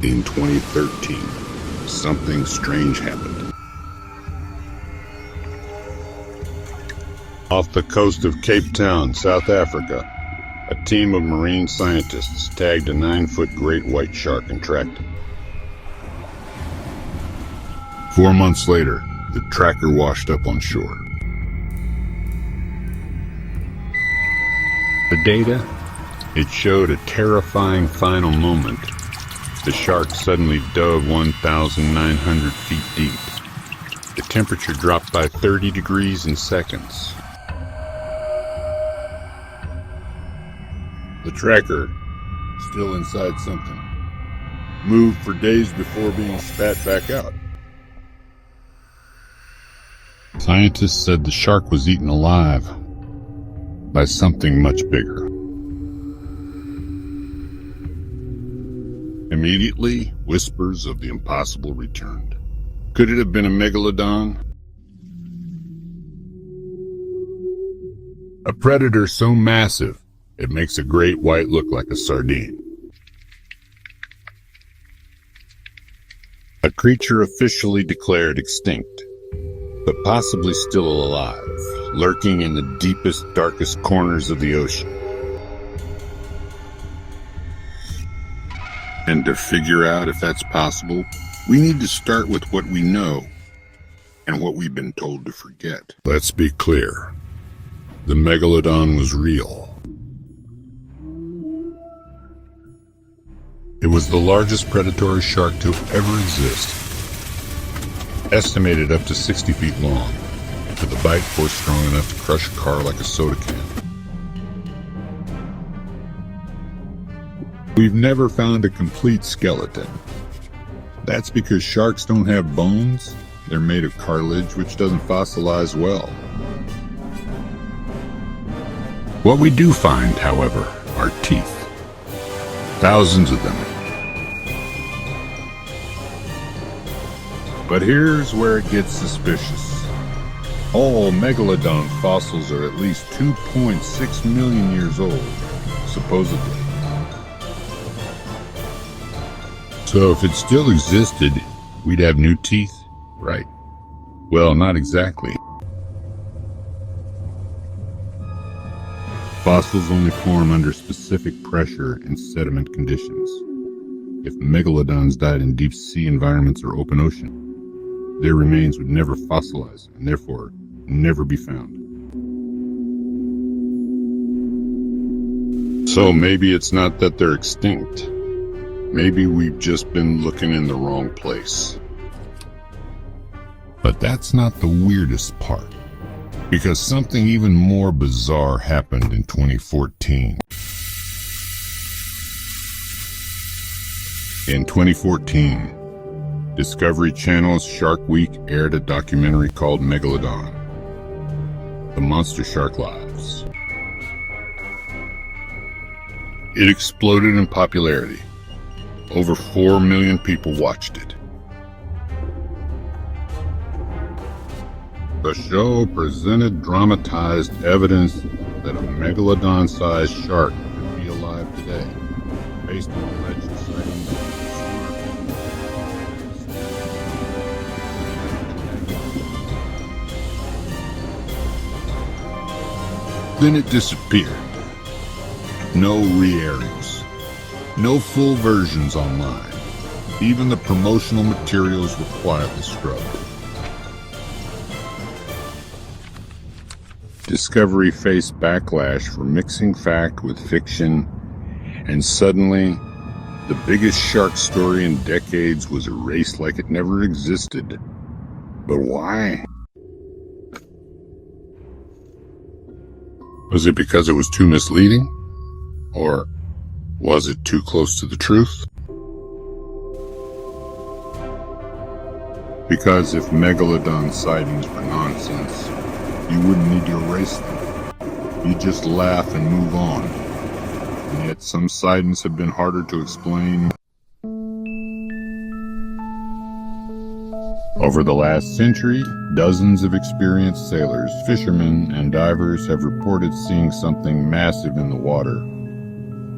In 2013, something strange happened. Off the coast of Cape Town, South Africa, a team of marine scientists tagged a 9-foot great white shark and tracked it. 4 months later, the tracker washed up on shore. The data? It showed a terrifying final moment. The shark suddenly dove 1,900 feet deep. The temperature dropped by 30 degrees in seconds. The tracker, still inside something, moved for days before being spat back out. Scientists said the shark was eaten alive by something much bigger. Immediately, whispers of the impossible returned. Could it have been a megalodon? A predator so massive, it makes a great white look like a sardine. A creature officially declared extinct, but possibly still alive, lurking in the deepest, darkest corners of the ocean. And to figure out if that's possible, we need to start with what we know and what we've been told to forget. Let's be clear. The Megalodon was real. It was the largest predatory shark to ever exist, estimated up to 60 feet long, with a bite force strong enough to crush a car like a soda can. We've never found a complete skeleton. That's because sharks don't have bones. They're made of cartilage, which doesn't fossilize well. What we do find, however, are teeth. Thousands of them. But here's where it gets suspicious. All megalodon fossils are at least 2.6 million years old, supposedly. So if it still existed, we'd have new teeth, right? Well, not exactly. Fossils only form under specific pressure and sediment conditions. If megalodons died in deep sea environments or open ocean, their remains would never fossilize and therefore never be found. So maybe it's not that they're extinct. Maybe we've just been looking in the wrong place. But that's not the weirdest part, because something even more bizarre happened in 2014. In 2014, Discovery Channel's Shark Week aired a documentary called Megalodon: The Monster Shark Lives. It exploded in popularity. Over 4 million people watched it. The show presented dramatized evidence that a megalodon-sized shark could be alive today, based on alleged sightings of sonar. Then it disappeared. No re-airings. No full versions online. Even the promotional materials were quietly scrubbed. Discovery faced backlash for mixing fact with fiction, and suddenly, the biggest shark story in decades was erased like it never existed. But why? Was it because it was too misleading? Or was it too close to the truth? Because if megalodon sightings were nonsense, you wouldn't need to erase them. You'd just laugh and move on. And yet some sightings have been harder to explain. Over the last century, dozens of experienced sailors, fishermen, and divers have reported seeing something massive in the water,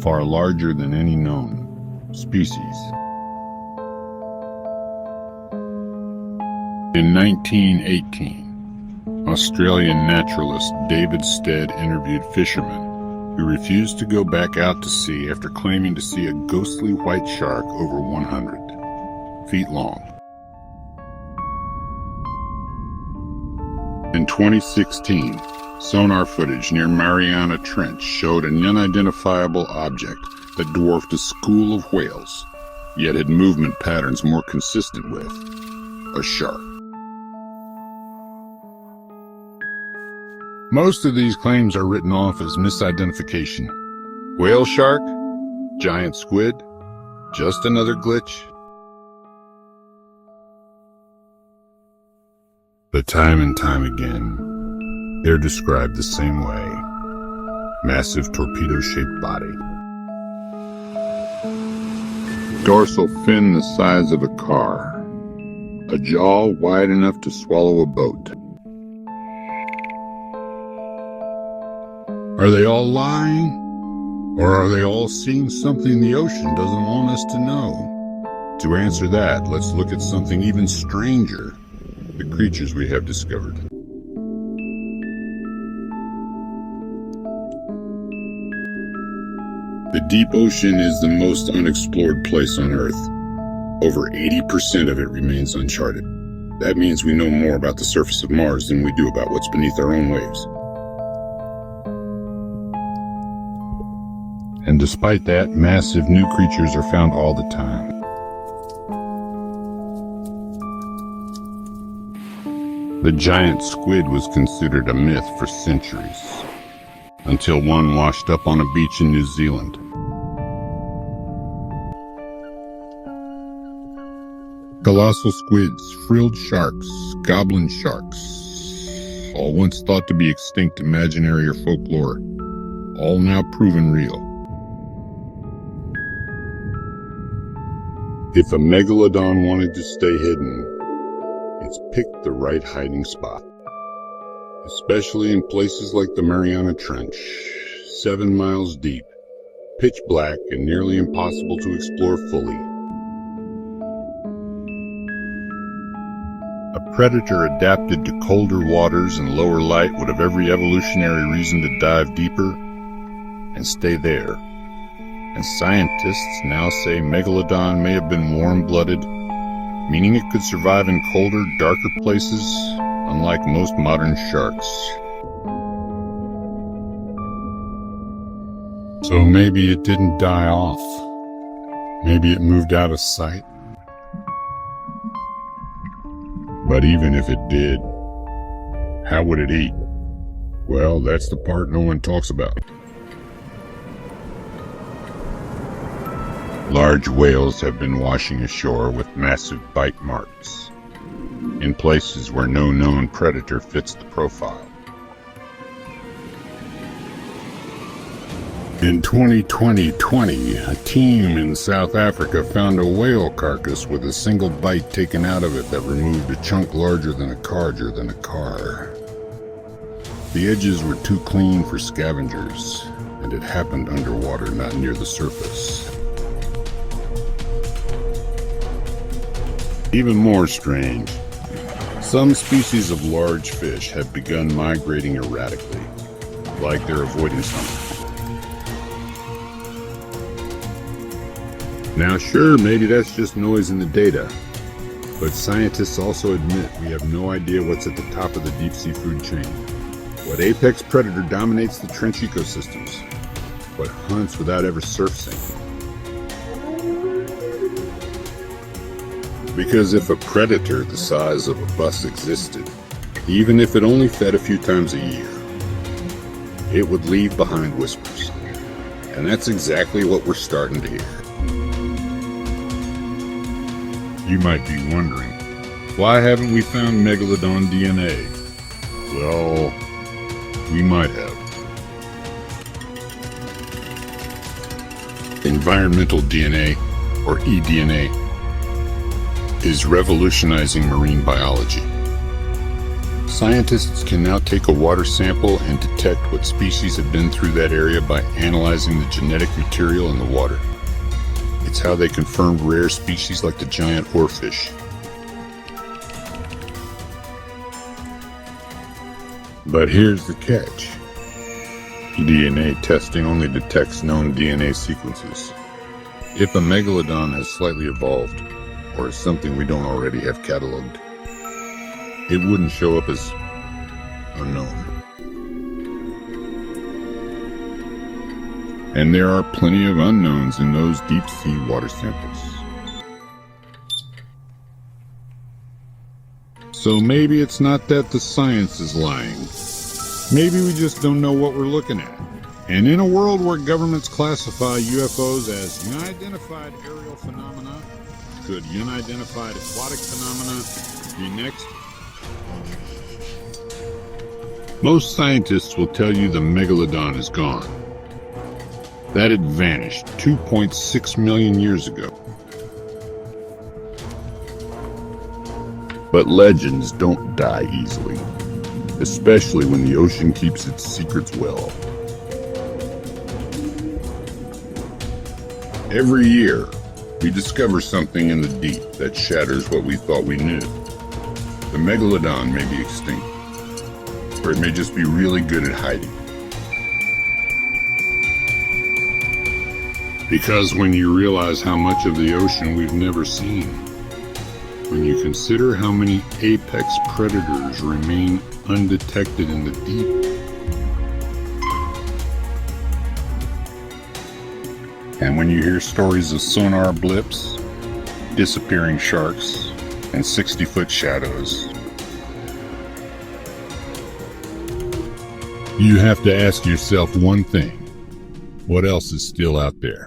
far larger than any known species. In 1918, Australian naturalist David Stead interviewed fishermen who refused to go back out to sea after claiming to see a ghostly white shark over 100 feet long. In 2016, sonar footage near Mariana Trench showed an unidentifiable object that dwarfed a school of whales, yet had movement patterns more consistent with a shark. Most of these claims are written off as misidentification. Whale shark? Giant squid? Just another glitch? But time and time again, they're described the same way. Massive torpedo-shaped body. Dorsal fin the size of a car. A jaw wide enough to swallow a boat. Are they all lying? Or are they all seeing something the ocean doesn't want us to know? To answer that, let's look at something even stranger. The creatures we have discovered. The deep ocean is the most unexplored place on Earth. Over 80% of it remains uncharted. That means we know more about the surface of Mars than we do about what's beneath our own waves. And despite that, massive new creatures are found all the time. The giant squid was considered a myth for centuries, until one washed up on a beach in New Zealand. Colossal squids, frilled sharks, goblin sharks, all once thought to be extinct imaginary or folklore, all now proven real. If a megalodon wanted to stay hidden, it's picked the right hiding spot, especially in places like the Mariana Trench, 7 miles deep, pitch black and nearly impossible to explore fully. A predator adapted to colder waters and lower light would have every evolutionary reason to dive deeper and stay there. And scientists now say Megalodon may have been warm-blooded, meaning it could survive in colder, darker places, unlike most modern sharks. So maybe it didn't die off. Maybe it moved out of sight. But even if it did, how would it eat? Well, that's the part no one talks about. Large whales have been washing ashore with massive bite marks in places where no known predator fits the profile. In 2020, a team in South Africa found a whale carcass with a single bite taken out of it that removed a chunk larger than a car. The edges were too clean for scavengers, and it happened underwater, not near the surface. Even more strange, some species of large fish have begun migrating erratically, like they're avoiding something. Now sure, maybe that's just noise in the data, but scientists also admit we have no idea what's at the top of the deep sea food chain. What apex predator dominates the trench ecosystems? What hunts without ever surfacing? Because if a predator the size of a bus existed, even if it only fed a few times a year, it would leave behind whispers. And that's exactly what we're starting to hear. You might be wondering, why haven't we found Megalodon DNA? Well, we might have. Environmental DNA, or eDNA, is revolutionizing marine biology. Scientists can now take a water sample and detect what species have been through that area by analyzing the genetic material in the water. It's how they confirmed rare species like the giant oarfish. But here's the catch. DNA testing only detects known DNA sequences. If a megalodon has slightly evolved, or is something we don't already have cataloged, it wouldn't show up as unknown. And there are plenty of unknowns in those deep sea water samples. So maybe it's not that the science is lying. Maybe we just don't know what we're looking at. And in a world where governments classify UFOs as unidentified aerial phenomena, could unidentified aquatic phenomena be next? Most scientists will tell you the megalodon is gone. That it vanished 2.6 million years ago. But legends don't die easily, especially when the ocean keeps its secrets well. Every year, we discover something in the deep that shatters what we thought we knew. The megalodon may be extinct, or it may just be really good at hiding. Because when you realize how much of the ocean we've never seen, when you consider how many apex predators remain undetected in the deep, and when you hear stories of sonar blips, disappearing sharks, and 60-foot shadows, you have to ask yourself one thing: what else is still out there?